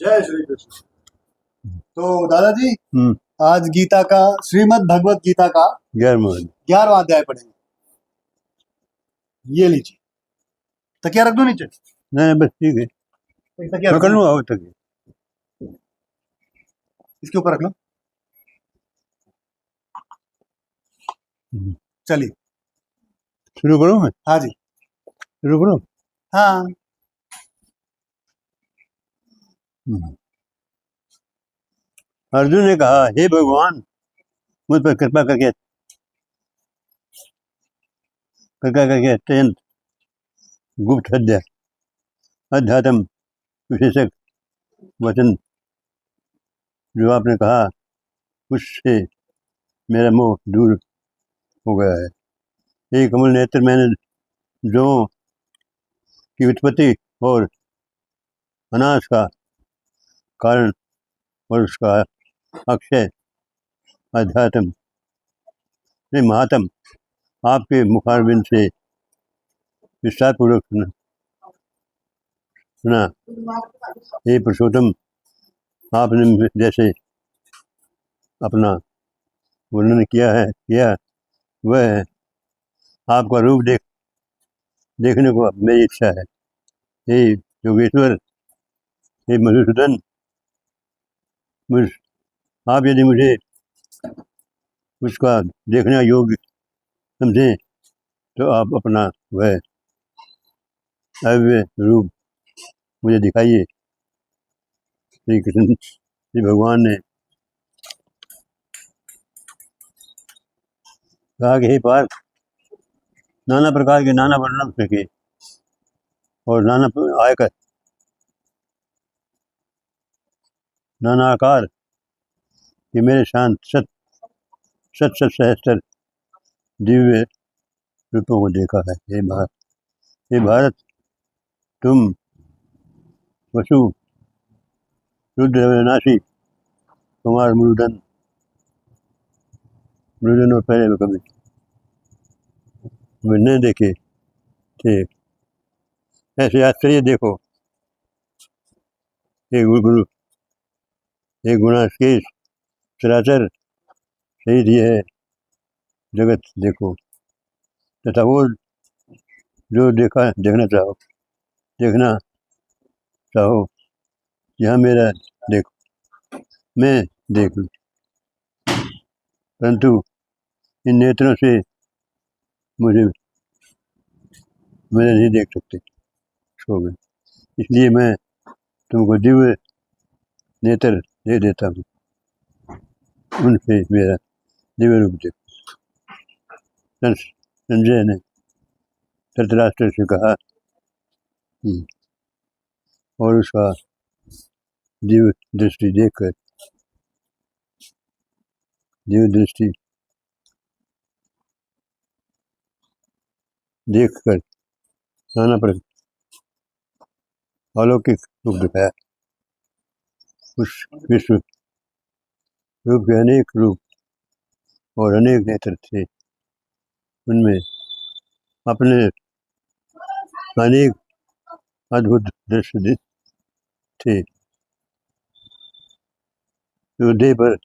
जय श्री कृष्ण। तो दादाजी हम्म, आज गीता का श्रीमद् भगवत गीता का 11वां 11वां अध्याय पढ़ेंगे। ये लीजिए, तकिया रख दो नीचे। नहीं बस ठीक है, तकिया मैं रख कर दो, लूँगा अब तक। इसके ऊपर रख लो। हम्म, चलिए। शुरू करूँ मैं? हाँ जी। शुरू करूँ? हाँ। हम्म। अर्जुन ने कहा, हे भगवान, मुझ पर कृपा करके अत्यंत गुप्त हत्या अध्यात्म विशेषक वचन जो आपने कहा उससे मेरा मोह दूर हो गया है। हे कमल नेत्र, मैंने जो की उत्पत्ति और अनाश का कारण और उसका अक्षय अध्यात्म ने महात्म आपके मुखारबिंद से विस्तार पूर्वक सुना। हे पुरुषोत्तम, आपने जैसे अपना वर्णन किया वह है। आपका रूप देखने को मेरी इच्छा है। हे योगेश्वर, हे मधुसूदन, मुझ आप यदि मुझे उसका देखने योग्य समझें तो आप अपना वह अव्यय रूप मुझे दिखाइए। श्री कृष्ण श्री भगवान ने कहा कि हे पार्थ, नाना प्रकार के नाना वर्णन करके और आयकर नाना आकार के मेरे शांत सत सत सत सहस्त्र दिव्य रूपों को देखा है। हे भारत, तुम वसु रुद्र विनाशी कुमार मृदन और पहले कभी नहीं देखे थे। ऐसे आश्चर्य देखो। हे गुरु, हे गुणाकेश चराचर सहित यह जगत देखो, तथा वो जो देखना चाहो यह मेरा देखो, मैं देख लूँ, परंतु इन नेत्रों से मुझे नहीं देख सकते, सो गए। इसलिए मैं तुमको दिव्य नेत्र दे देता हूँ, उनसे मेरा दिव्य रूप देखो। संजय ने धृतराष्ट्र से कहा और उसका दिव्य दृष्टि देखकर नाना पर अलौकिक रूप दिखाया। उस विश्व रूप के अनेक रूप और अनेक नेत्र थे, उनमें अपने अनेक अद्भुत दृश्य थे। हृदय पर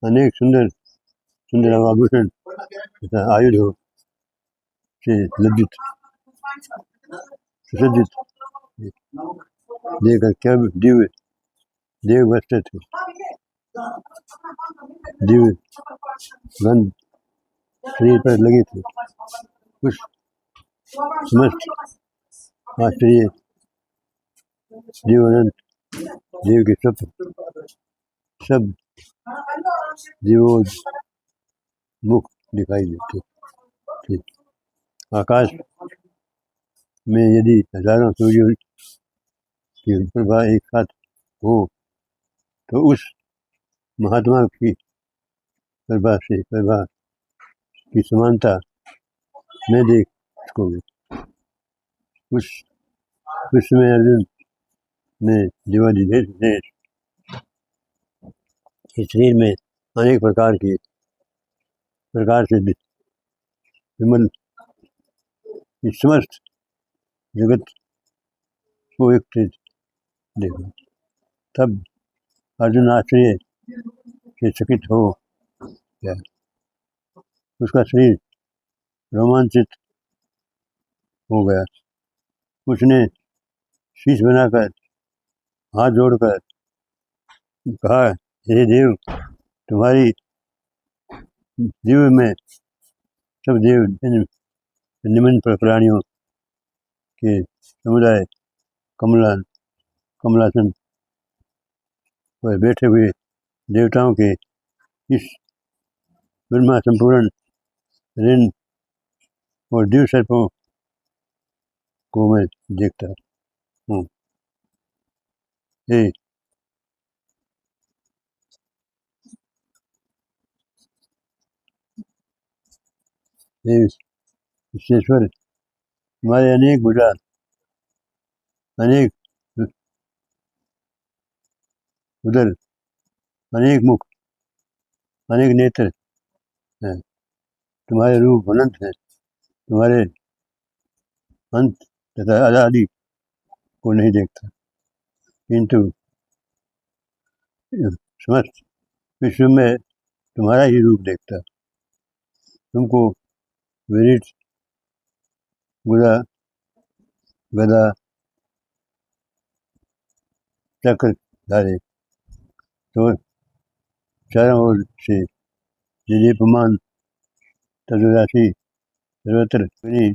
अनेक सुंदर सुंदर आभूषण तथा आयुधों से सुसज्जित देखकर क्या दिव्य देव वस्त्र थे, दिव्य गंध शरीर पर लगे थे। उस समस्त आश्चर्य जीवानंद देव के सब जीवोन्मुख दिखाई देते थे। आकाश में यदि हजारों सूर्यों की प्रभा एक साथ हो तो उस महात्मा की प्रभा की समानता न देख सकोगे। उस समय अर्जुन ने देवाधिदेव ने इस शरीर में अनेक प्रकार से विमल इस समस्त जगत को एक देखो। तब अर्जुन आश्चर्य से चकित हो गया। उसका शरीर रोमांचित हो गया। उसने शीश बनाकर हाथ जोड़कर कहा, हे देव, तुम्हारी दिव्य में सब देव निम्न प्राणियों के समुदाय कमलासन पर बैठे हुए देवताओं के इस ब्रह्मा संपूर्ण ऋण और दिव्य सर्पों को मैं देखता हूँ। हे विश्वेश्वर, तुम्हारे अनेक भुजा, अनेक उदर, अनेक मुख, अनेक नेत्र हैं। तुम्हारे रूप अनंत है। तुम्हारे अंत तथा आदि को नहीं देखता, किंतु समस्त विश्व में तुम्हारा ही रूप देखता। तुमको विरिट, गदा, चक्र धारे तो चारों ओर से दीप्यमान तत्वराशि सर्वत्र अग्नि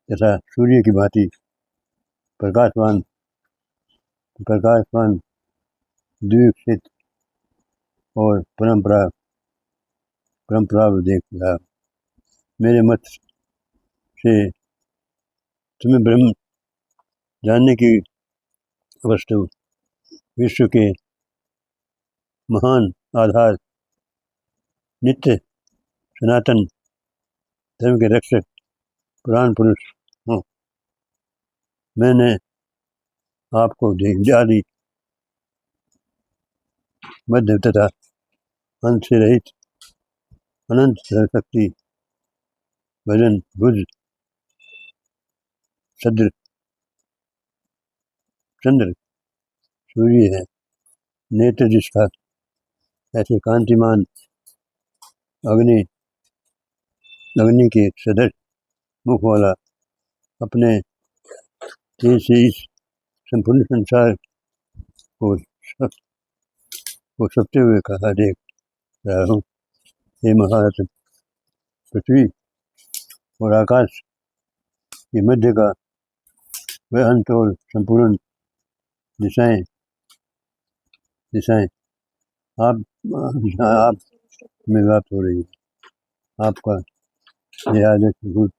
तथा सूर्य की भांति प्रकाशवान द्वीक्षित और परंपरा देख रहा। मेरे मत से तुम्हें ब्रह्म जानने की वस्तु विश्व के महान आधार, नित्य सनातन धर्म के रक्षक पुराण पुरुष हूँ। मैंने आपको आदि, मध्य तथा अंत से रहित अनंत शक्ति भजन भुज चंद्र सूर्य है। नेत्र जिसका ऐसे कांतिमान अग्नि के सदृश मुख वाला, अपने तेज से इस संपूर्ण संसार को सपते हुए कहा देख रहा हूँ। हे महारथ, पृथ्वी और आकाश के मध्य का वह अंत और संपूर्ण दिशाएं आप में व्याप्त हो रही है। आपका यह आदर्श भूत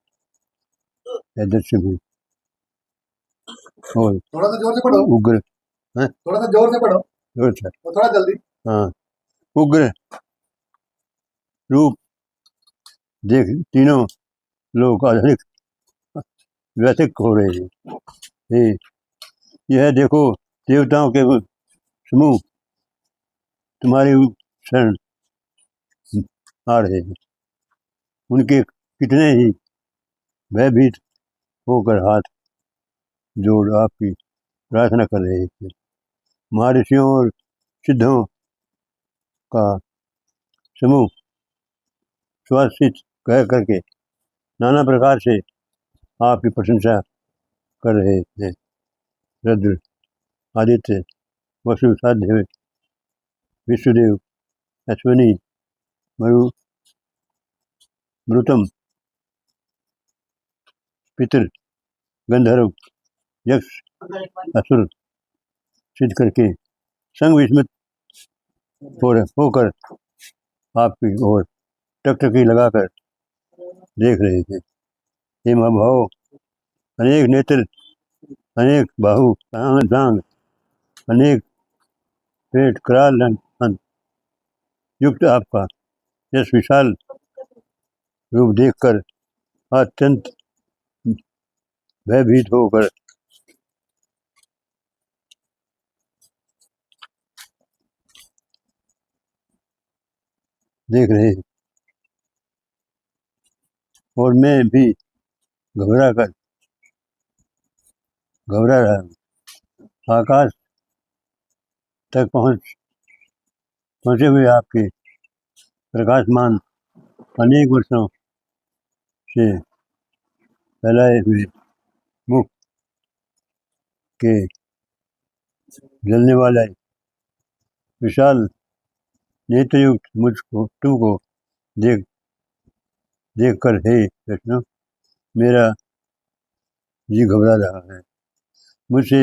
और थोड़ा सा जोर से पढ़ो, उग्र है, थोड़ा सा जोर से पढ़ो, जोर से, और थोड़ा जल्दी। हाँ, उग्र रूप देख तीनों लोग अधिक व्यथिक हो रहे हैं। यह देखो, देवताओं के समूह तुम्हारी शरण आ रहे हैं। उनके कितने ही भयभीत होकर हाथ जोड़ आपकी प्रार्थना कर रहे थे। महर्षियों और सिद्धों का समूह स्वासित कह करके नाना प्रकार से आपकी प्रशंसा कर रहे हैं। रुद्र, आदित्य, वसु, साध्य, विष्णुदेव, अश्विनी, मरुतम, पितर, गंधर्व, यक्ष, असुर सिद्ध करके संग विस्मित होकर आपकी ओर टकटकी लगाकर देख रहे थे। हे महाभाव, अनेक नेत्र, अनेक बाहु, जांग, अनेक पेट, कराल युक्त आपका यश विशाल रूप देखकर अत्यंत भयभीत होकर देख रहे हैं, और मैं भी घबरा रहा हूँ। आकाश तक पहुँचे हुए आपके प्रकाशमान अनेक वर्षों से फैलाए हुए मुख के जलने वाले विशाल नेत्रयुक्त तुमको देख कर हे कृष्ण, मेरा जी घबरा रहा है। मुझसे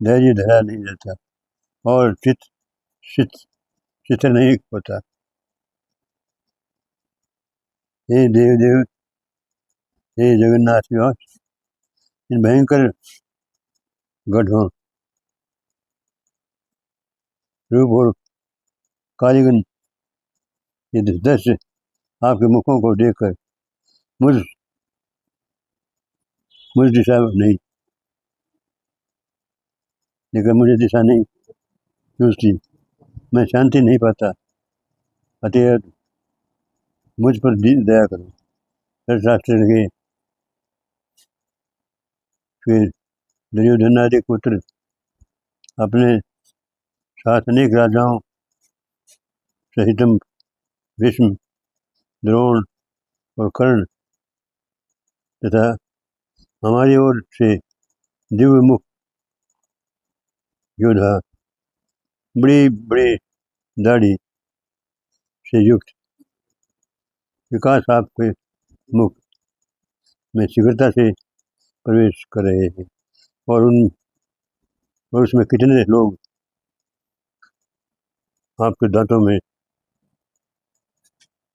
धैर्य धरा नहीं जाता और चित्र नहीं होता। हे देव, हे जगन्नाथ निवास, इन भयंकर गड्ढों रूप और कालीगन के दृश्य आपके मुखों को देखकर मुझ मुझ दिशा नहीं लेकर मुझे दिशा नहीं सूझती, मैं शांति नहीं पाता। अतएव मुझ पर दया करो। धृतराष्ट्र लगे फिर दुर्योधनादि पुत्र अपने साथ अनेक राजाओं सहितम भीष्म, द्रोण और कर्ण तथा हमारी ओर से दिव्य मुख योद्धा बड़ी बड़ी दाढ़ी से युक्त विकास आपके मुख में शीघ्रता से प्रवेश कर रहे हैं और उसमें कितने लोग आपके दांतों में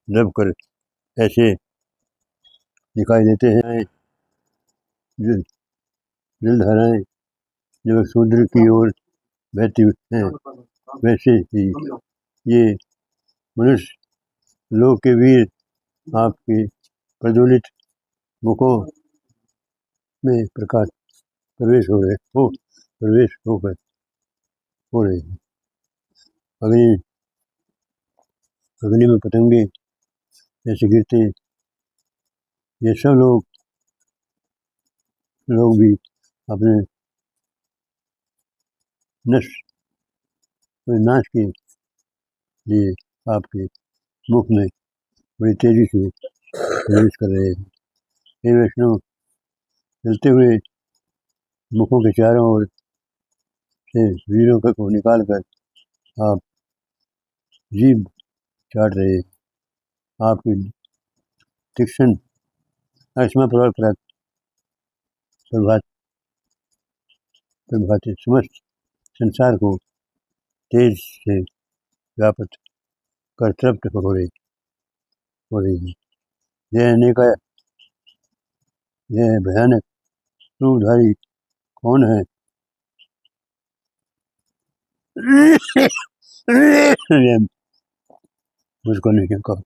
दब कर ऐसे दिखाई देते हैं जलधाराएं जब समुद्र की ओर बहती हैं, वैसे ही ये मनुष्य लोक के वीर आपके प्रज्वलित मुखों में प्रवेश होकर हो रहे हैं। अग्नि में पतंगे जैसे गिरते ये सब लोग भी अपने नाश के लिए आपके मुख में बड़ी तेजी से प्रवेश कर रहे हैं। हे वैष्णव, चलते हुए मुखों के चारों ओर से वीरों को निकाल कर आप जीभ चाट रहे हैं। आपकी तीक्ष्ण अक्षमा प्रभाते समस्त संसार को तेज से व्याप्त कर तृप्त हो रही है। यह भयानक रूपधारी कौन है? मुझको नहीं कहा।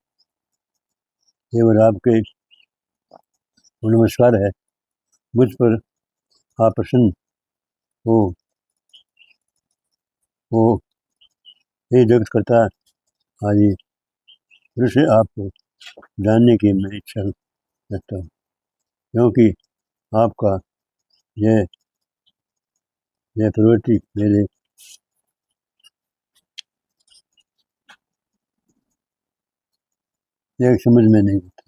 केवल आपके नमस्कार है। मुझ पर आप प्रसन्न हो हे जगत करता आदि पुरुष, आपको जानने की मैं इच्छा रखता हूँ, क्योंकि आपका यह प्रवृत्ति मेरे एक समझ में नहीं आता।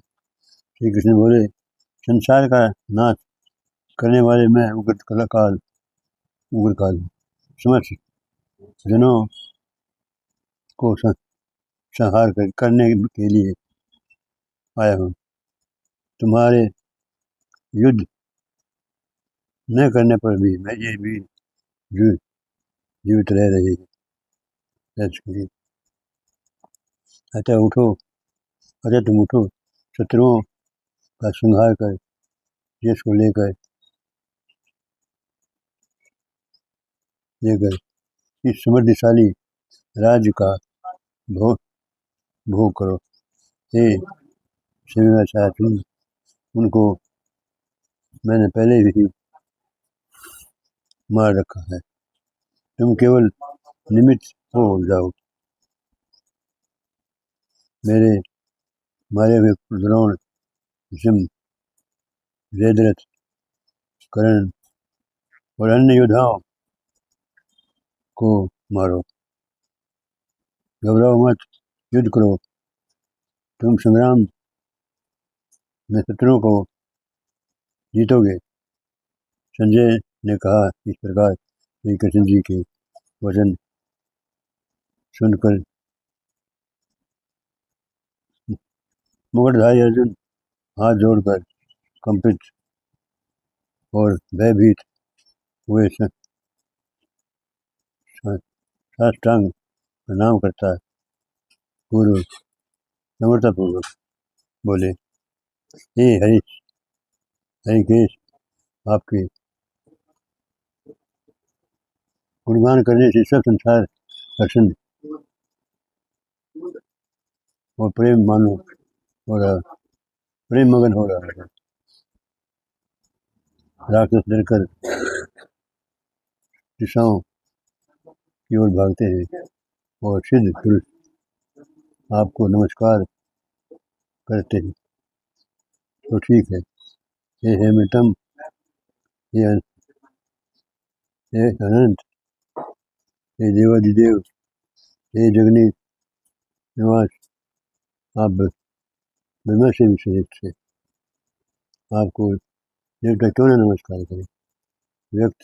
श्री कृष्ण बोले, संसार का नाश करने वाले मैं उग्र काल समस्त जनों को संहार करने के लिए आया हूँ। तुम्हारे युद्ध न करने पर भी मैं ये भी जीवित रह रही है। अतः तुम उठो, शत्रुओं का संहार कर यश को लेकर इस समृद्धिशाली राज्य का भोग करो। हे श्रीवाचार्य, उनको मैंने पहले ही मार रखा है। तुम केवल निमित्त हो जाओ। मेरे मारे हुए द्रोण, भीष्म, जयद्रथ, कर्ण और अन्य योद्धाओं को मारो, घबराओ मत, युद्ध करो, तुम संग्राम में शत्रुओं को जीतोगे। संजय ने कहा। इस प्रकार श्री कृष्ण जी के वचन सुनकर मुकुटधारी अर्जुन हाथ जोड़कर कंपित और भयभीत हुए साष्टांग प्रणाम करता पूर्व नम्रतापूर्वक बोले, हे हरिकेश, आपके गुणगान करने से सब संसार प्रसन्न और प्रेम मानो हो रहा, प्रेम मगन हो रहा है। राक्षस डरकर दिशाओं की ओर भागते हैं और सिद्ध पुरुष आपको नमस्कार करते हैं। तो ठीक है, हे हेमतम, हे अनंत, हे देवादिदेव, हे जगन्नाथ निवास, आप ब्रह्मा से भी श्रेष्ठ है। आपको देवता क्यों न नमस्कार करें। व्यक्त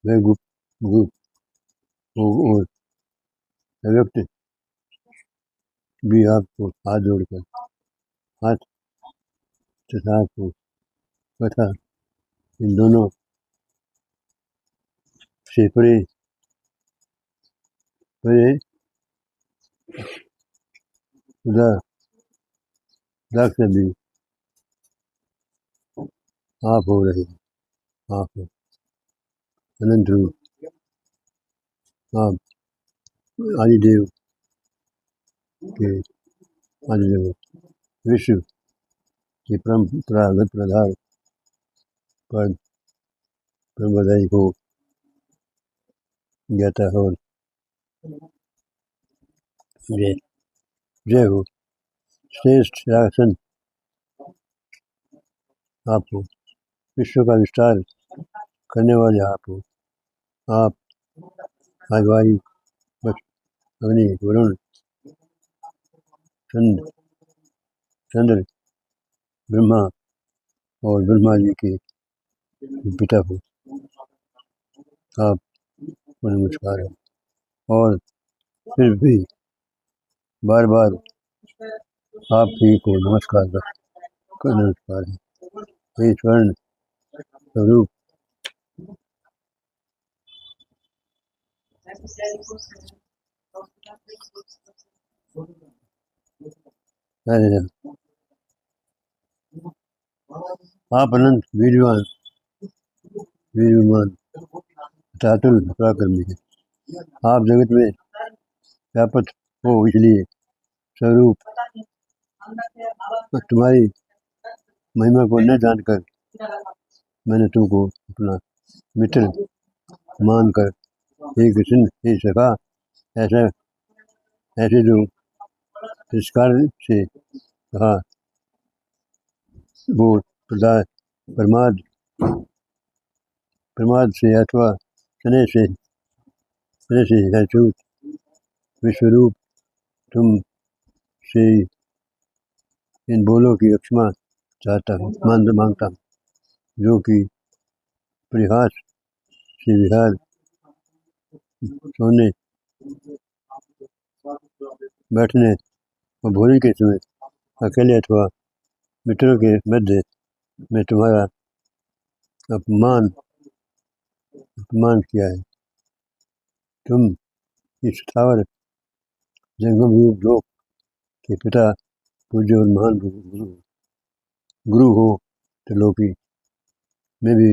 गुप्त और अव्यक्त भी आपको हाथ जोड़कर हाथ तथा आपको तथा इन दोनों से परे दाक्ष भी आप हो रहे हैं। आप अनंत रूप, आप आदिदेव के आदिदेव, विश्व के परंपरागत प्रधान पद ब्रह्मदायी को ज्ञाता और जय हो। श्रेष्ठ शासन आप हो, विश्व का विस्तार करने वाले आप हो। आप वायु, अग्नि, वरुण, चंद्र, ब्रह्मा और ब्रह्मा जी के पिता हो। आपको नमस्कार है और फिर भी बार बार आप ही को नमस्कार है। हे स्वर्ण स्वरूप, आप अनंत वीरवान अतुल पराक्रमी है। आप जगत में व्यापक हो, इसलिए स्वरूप तुम्हारी महिमा को न जानकर मैंने तुमको अपना मित्र मानकर हे कृष्ण, हे सखा ऐसे जो तिरस्कार से कहा, वो प्रमाद से अथवा स्नेह से है झूठ। विश्वरूप, तुम से इन बोलों की क्षमा मांगता हूँ, जो कि परिहास से विहार, सोने, बैठने और भोजन के समय अकेले अथवा मित्रों के मध्य में तुम्हारा अपमान किया है। तुम इस स्थावर जंगम रूप लोक के पिता, पूज्य और महान गुरु हो, त्रिलोकी में भी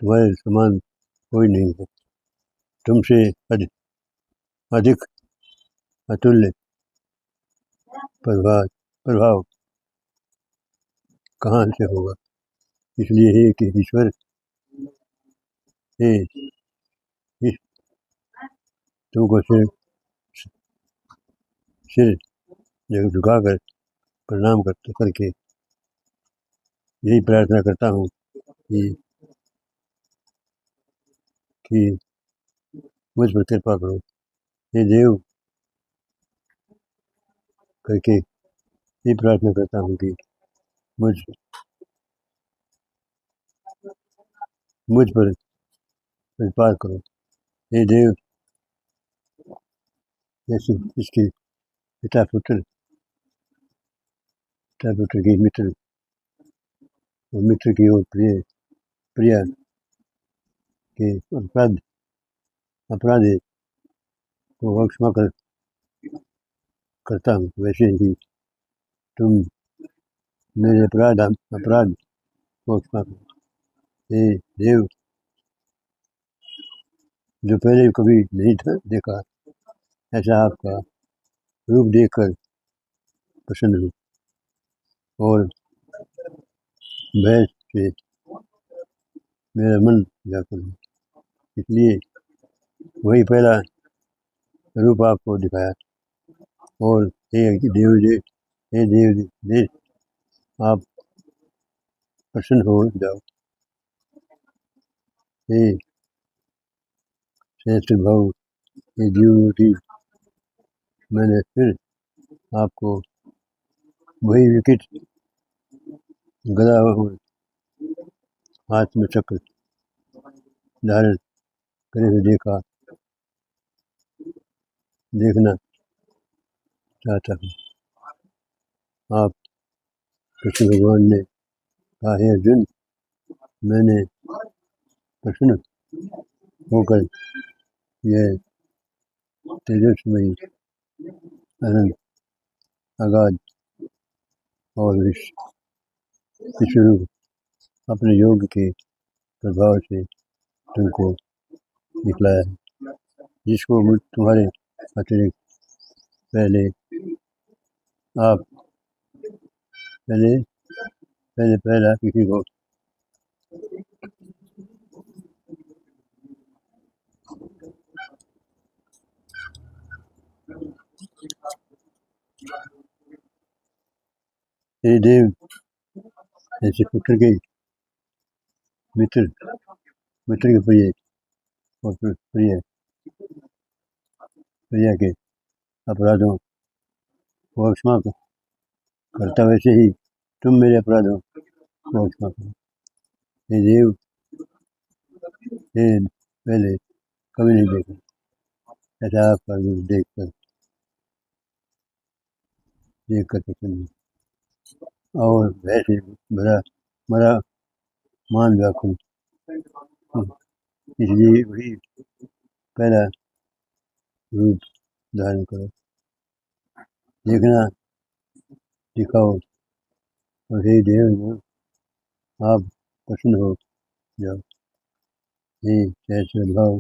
तुम्हारे समान कोई नहीं है। तुमसे अधिक अतुल्य प्रभाव कहाँ से होगा। इसलिए हे कि ईश्वर, हे तुमको सिर झुकाकर प्रणाम करके यही प्रार्थना करता हूँ कि कि मुझ पर कृपा करो। हे देव करके ये प्रार्थना करता हूँ कि मुझ पर कृपा करो। हे देव जैसे इसके पिता पुत्र की मित्र और मित्र की ओर प्रिया के अपराध को क्षमा करता हूँ, वैसे ही तुम मेरे अपराध को क्षमा करो। हे देव जो पहले कभी नहीं देखा ऐसा आपका रूप देखकर प्रसन्न हूँ और भय से मेरा मन व्याकुल है, इसलिए वही पहला रूप आपको दिखाया। और हे देव आप प्रसन्न हो जाओ। हे श्रेष्ठ भाव, हे जीवमूर्ति, मैंने फिर आपको वही विकट गदा और हाथ में चक्र धारण करे हुए देखना चाहता हूँ। आप कृष्ण भगवान ने कहा, हे अर्जुन, मैंने प्रसन्न होकर यह तेजस्मयी अनंत अगाध और विश्वरूप अपने योग के प्रभाव से तुमको दिखलाया है, जिसको तुम्हारे अतिरिक्त पहले आप पहला किसी को हे देव ऐसे पुत्र के मित्र के प्रिय और प्रिया के अपराधों को क्षमा करता, वैसे ही तुम मेरे अपराधों को क्षमा करो। हे देव हे पहले कभी नहीं देखा ऐसा आपका रूप देखकर प्रसन्न और वैसे मरा मान व्याकुल, इसलिए वही पहला रूप धारण करो, देखना दिखाओ। और हे देव आप प्रसन्न हो जाओ। हे सहस्र भाव,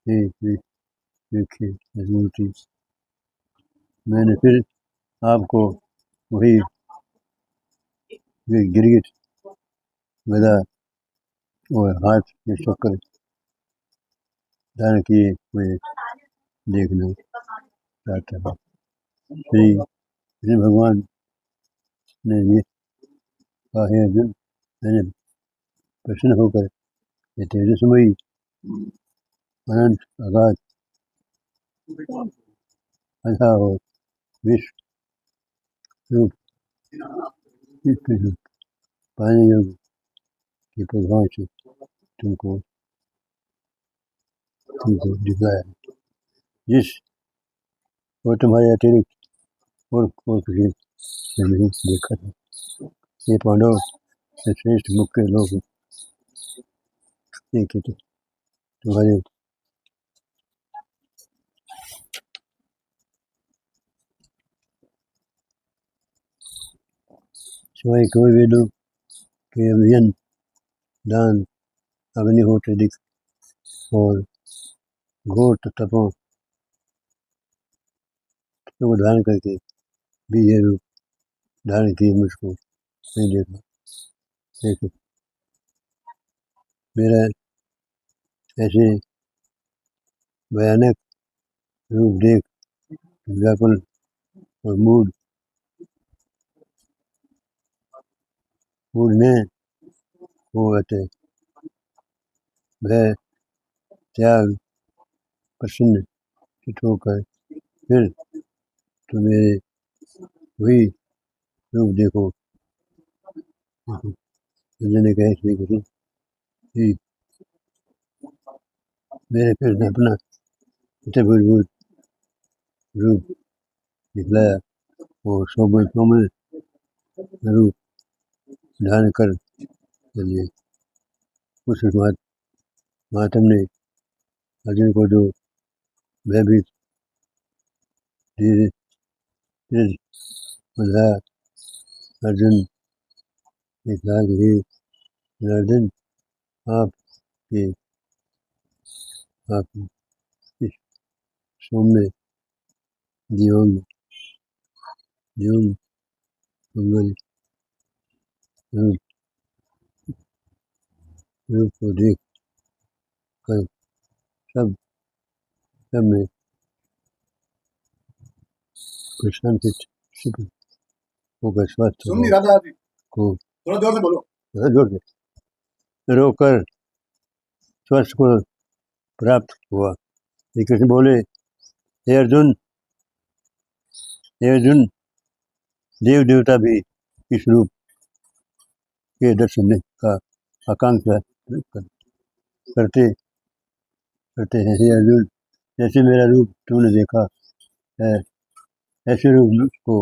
हे मूर्ति, मैंने फिर आपको वही गिरगिट गदा और हाथ में चक्र धारण किए हुए देखना चाहता हूँ। श्री कृष्ण भगवान ने ये कहा, हे अर्जुन, मैंने प्रसन्न होकर ये तेजस्मयी अनंत अगाध अथा और विश्व रूप पाने योग के प्रभाव से तुमको दिखाया, जिस और तुम्हारे अतिरिक्त और किसी ने नहीं देखा था। ये पांडव से श्रेष्ठ मुख्य लोग एक तुम्हारे सिवाय कोई वेदों के अभियन दान अग्निहोत्र दिख और घोर तपों को धारण करके भी ये रूप धारण किए मुझको नहीं देखा। देखो मेरा ऐसे भयानक रूप देख व्याकुल और मूड में हो अतः भय त्याग प्रसन्न चित होकर फिर तो मेरे वही रूप देखो। अर्जुन ने कहा श्री कृष्ण कि मेरे फिर से अपना चित्रभूत रूप दिखलाया और सौम्य रूप धारण कर चलिए। उस महात्म ने अर्जुन को जो भयभीत धीरे धीरे समझाया। अर्जुन ने कहा कि हे जनार्दन, आप इस सौम्य जीवन मंगल रूप को देख कर सब में प्रशांतित होकर स्वस्थ सुन नहीं रहा था अभी, को थोड़ा जोर से बोलो। जोर से रोकर स्वस्थ को प्राप्त हुआ। श्री कृष्ण बोले, हे अर्जुन, देव देवता भी इस रूप के दर्शन का आकांक्षा करते हैं। हे अर्जुन, जैसे मेरा रूप तूने देखा है, ऐसे रूप को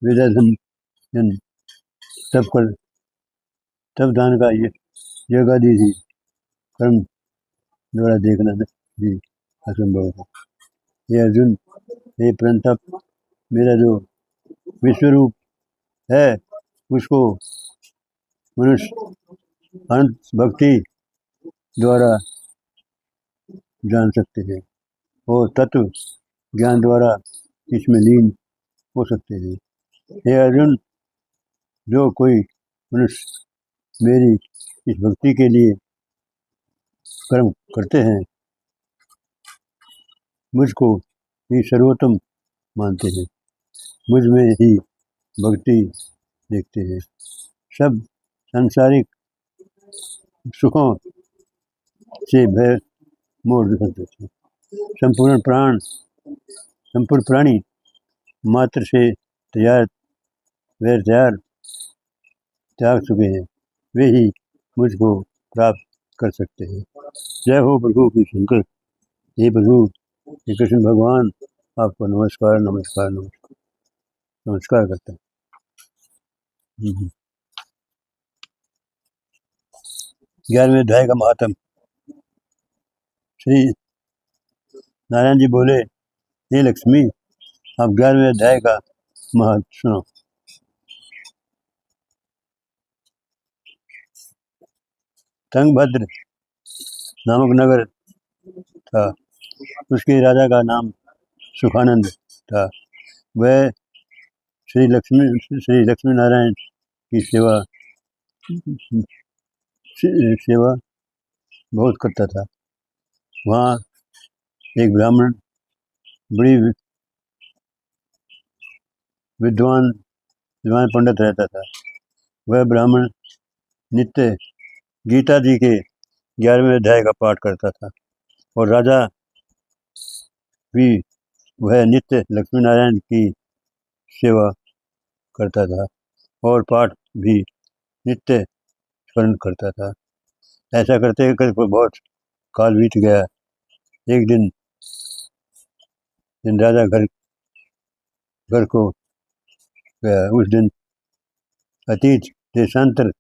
विदाधन तब दान का जगह दी थी, कर्म द्वारा देखना भी असंभव है। हे अर्जुन, हे परंतप, मेरा जो विश्व रूप है उसको मनुष्य अनंत भक्ति द्वारा जान सकते हैं और तत्व ज्ञान द्वारा इसमें लीन हो सकते हैं। हे अर्जुन, जो कोई मनुष्य मेरी इस भक्ति के लिए कर्म करते हैं, मुझको ही सर्वोत्तम मानते हैं, मुझ में ही भक्ति देखते हैं, सब सांसारिक सुखों से भय मोड़ सकते हैं, संपूर्ण प्राणी मात्र से त्याग त्याग चुके हैं, वे ही मुझको प्राप्त कर सकते हैं। जय हो प्रभु की शंकर। हे प्रभु श्री कृष्ण भगवान, आपको नमस्कार नमस्कार नमस्कार नमस्कार करता हूँ। 11वें अध्याय का महात्म। श्री नारायण जी बोले, हे लक्ष्मी, आप 11वें अध्याय का महत्व सुनो। तंगभद्र नामक नगर था, उसके राजा का नाम सुखानंद था। वह श्री लक्ष्मी नारायण की सेवा बहुत करता था। वहाँ एक ब्राह्मण बड़ी विद्वान पंडित रहता था। वह ब्राह्मण नित्य गीता जी के 11वें अध्याय का पाठ करता था और राजा भी वह नित्य लक्ष्मी नारायण की सेवा करता था और पाठ भी नित्य स्मरण करता था। ऐसा करते करते बहुत काल बीत गया। एक दिन राजा घर को गया। उस दिन अतीत देशांतर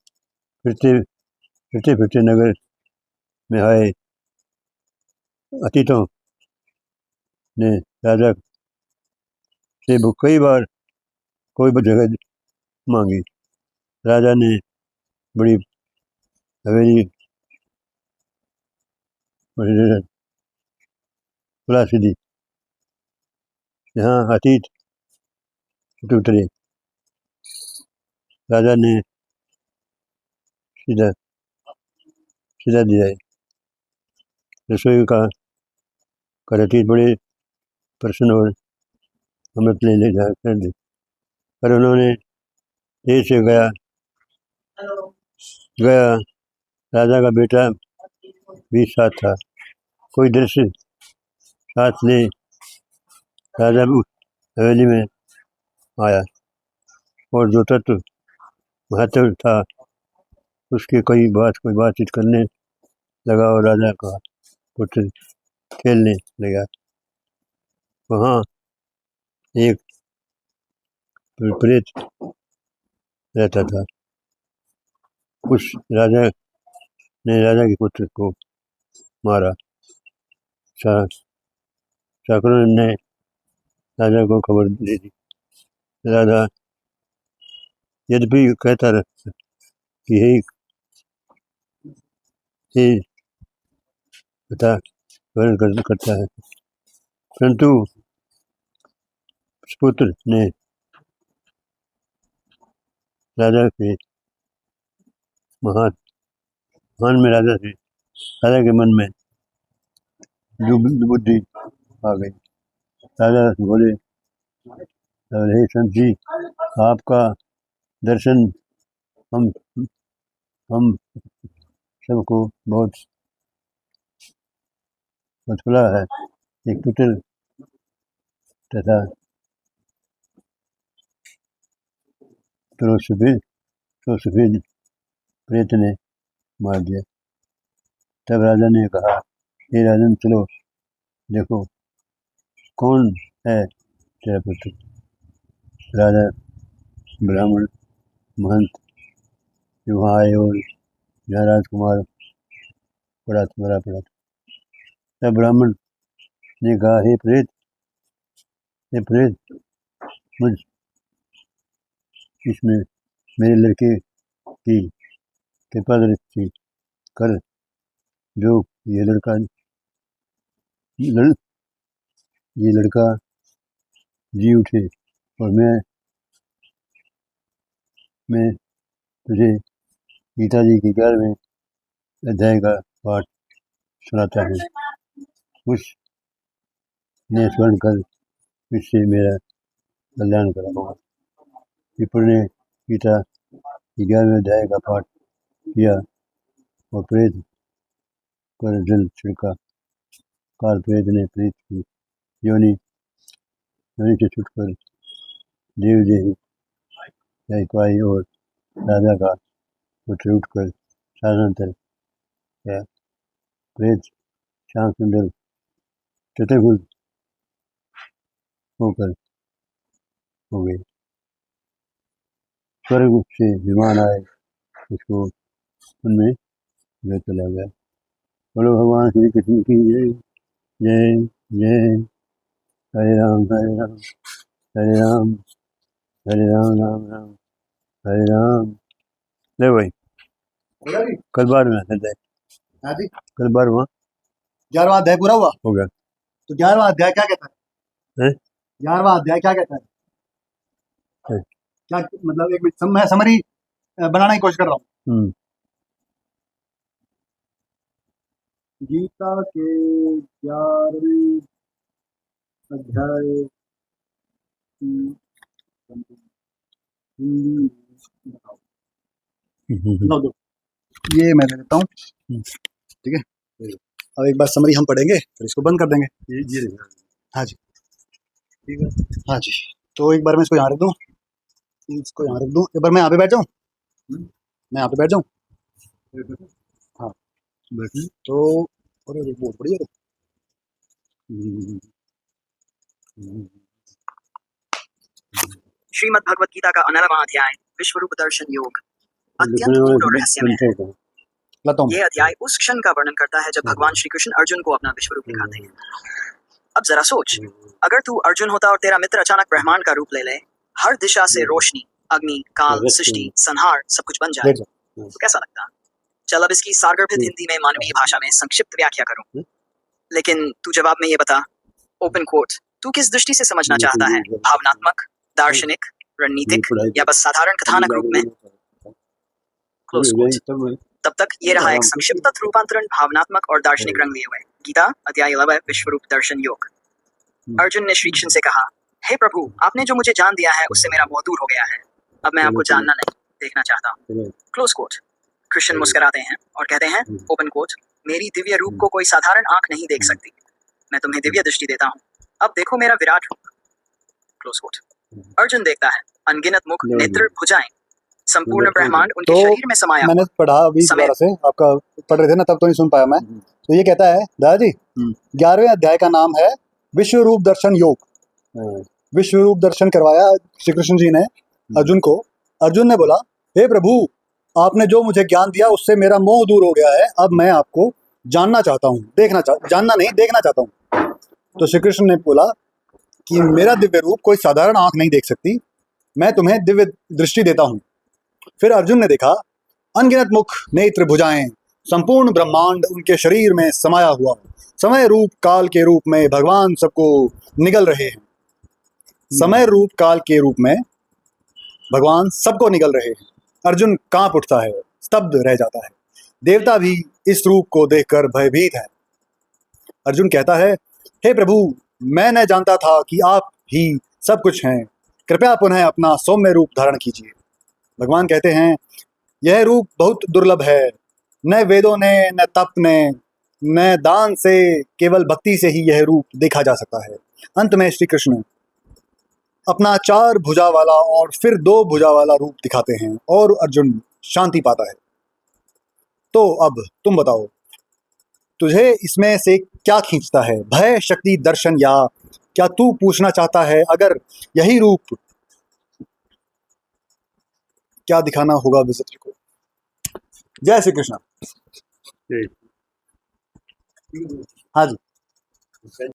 फिरते नगर में आए अतीतों ने राजा से कई बार कोई जगह मांगी। राजा ने बड़ी हवेली खुलासी दी। यहाँ अतीत उतरे। राजा ने सीधा दिया। रसोई का अतीत बड़े प्रसन्न और अमृत ले जा कर दी, पर उन्होंने देर से गया। राजा का बेटा भी साथ था। कोई दृश्य साथ ले राजा उस हवेली में आया और जो तत्व महत्व था उसके कोई बातचीत करने लगा और राजा का पुत्र खेलने लगा। वहाँ एक प्रेत रहता था। उस राजा ने राजा के पुत्र को मारा। चाकरों ने राजा को खबर दे दी। राजा यद्यपि कहता रहता कि हे पिता वर्ण करता है, परंतु उस पुत्र ने राजा के मन में राजा के मन में बुद्धि आ गई। राजा बोले, हे संत जी, आपका दर्शन हम सबको बहुत खुला है। एक पुत्र तथा तो सफेद प्रेत ने मार दिया। तब राजा ने कहा, हे राजन, चलो देखो कौन है तेरा पुत्र। राजा ब्राह्मण महंत वहाँ आए और जहाँ राजकुमार मरा पड़ा था। तब ब्राह्मण ने कहा, हे प्रेत, मुझ इसमें मेरे लड़के की कृपा दृष्टि कर, जो ये लड़का जी उठे और मैं तुझे गीता जी के 11वें अध्याय का पाठ सुनाता हूँ। उसने स्मरण कर इससे मेरा कल्याण करा होगा। विप्र ने गीता के 11वें अध्याय का पाठ किया और प्रेत पर जल छिड़का। काल प्रेत ने प्रेत की योनि से छुटकर देवदेही पाई और राजा का पुत्र उठकर शासनांतर गया। प्रेत श्याम सुंदर चतुर्भुज होकर हो गए। स्वर्ग से विमान आए, उसको उनमें जो चला गया। बोलो भगवान श्री कृष्ण की जय जय जय। हरे राम हरे राम हरे राम हरे राम राम राम हरे राम। ले भाई, कल बार में हाँ जी, कल बार हुआ 11वां अध्याय पूरा हुआ हो गया। तो 11वां अध्याय क्या कहता हैं? है? 11वां अध्याय क्या कहता है? क्या मतलब, एक मिनट, मैं समरी बनाने की कोशिश कर रहा हूँ। गीता के 11वें अध्याय की हिंदी बताओ। लो दो, ये मैं ले लेता हूँ, ठीक है। अब एक बार समरी हम पढ़ेंगे, फिर इसको बंद कर देंगे। हाँ जी, ठीक है। हाँ जी, तो एक बार मैं इसको यहाँ रख दूँ, एक बार मैं यहाँ पे बैठ जाऊँ, मैं यहाँ पे बैठ जाऊँ। हाँ, तो अरे बहुत बढ़िया। श्रीमद् भगवत गीता का 11वां अध्याय विश्वरूप दर्शन योग अत्यंत गूढ़ और रहस्यमय है। यह अध्याय उस क्षण का वर्णन करता है जब भगवान श्री कृष्ण अर्जुन को अपना विश्वरूप दिखाते हैं। अब जरा सोच, अगर तू अर्जुन होता और तेरा मित्र अचानक ब्रह्मांड का रूप ले ले, हर दिशा से रोशनी, अग्नि, काल, सृष्टि, संहार सब कुछ बन जाए, तो कैसा लगता? चल अब इसकी सारगर्भित हिंदी में मानवीय भाषा में संक्षिप्त व्याख्या करूं, लेकिन तू जवाब में ये बता, ओपन कोट, तू किस दृष्टि से समझना चाहता है? भावनात्मक, दार्शनिक, रणनीतिक या बस साधारण कथानक रूप में? Close quote. तब तक ये रहा एक संक्षिप्त रूपांतरण भावनात्मक और दार्शनिक रंग लिए हुए। गीता अध्याय 11 विश्वरूप दर्शन योग। अर्जुन ने श्री कृष्ण से कहा, हे प्रभु, आपने जो मुझे जान दिया है उससे मेरा मोह दूर हो गया है। अब मैं आपको जानना नहीं, देखना चाहता हूँ। Close coat. कृष्ण मुस्कुराते हैं और कहते हैं, ओपन कोट, मेरी दिव्य रूप को कोई साधारण आंख नहीं देख सकती। मैं तुम्हें दिव्य दृष्टि देता हूँ। अब देखो मेरा विराट रूप। Close coat. अर्जुन देखता है, अनगिनत मुख, नेत्र, भुजाएं, संपूर्ण ब्रह्मांड उनके तो शरीर में समाया मैंने हुआ। पढ़ा अभी समय- दोबारा से, आपका पढ़ रहे थे ना तब तो नहीं सुन पाया मैं। तो ये कहता है दादाजी, 11वें अध्याय का नाम है विश्व रूप दर्शन योग। विश्व रूप दर्शन करवाया श्री कृष्ण जी ने अर्जुन को। अर्जुन ने बोला, हे प्रभु, आपने जो मुझे ज्ञान दिया उससे मेरा मोह दूर हो गया है। अब मैं आपको जानना चाहता हूँ, जानना नहीं, देखना चाहता हूँ। तो श्री कृष्ण ने बोला कि मेरा दिव्य रूप कोई साधारण आंख नहीं देख सकती, मैं तुम्हें दिव्य दृष्टि देता हूँ। फिर अर्जुन ने देखा, अनगिनत मुख, नेत्र, भुजाएं, संपूर्ण ब्रह्मांड उनके शरीर में समाया हुआ। समय रूप काल के रूप में भगवान सबको निगल रहे हैं। समय रूप काल के रूप में भगवान सबको निगल रहे हैं। अर्जुन कांप उठता है, स्तब्ध रह जाता है। देवता भी इस रूप को देखकर भयभीत है। अर्जुन कहता है, हे प्रभु, मैं न जानता था कि आप ही सब कुछ हैं। कृपया पुनः अपना सौम्य रूप धारण कीजिए। भगवान कहते हैं, यह रूप बहुत दुर्लभ है। न वेदों ने, न तप ने, न दान से, केवल भक्ति से ही यह रूप देखा जा सकता है। अंत में श्री कृष्ण अपना 4 भुजा वाला और फिर 2 भुजा वाला रूप दिखाते हैं और अर्जुन शांति पाता है। तो अब तुम बताओ, तुझे इसमें से क्या खींचता है, भय, शक्ति, दर्शन, या क्या तू पूछना चाहता है अगर यही रूप क्या दिखाना होगा विचित्र को? जय श्री कृष्ण। हाँ जी।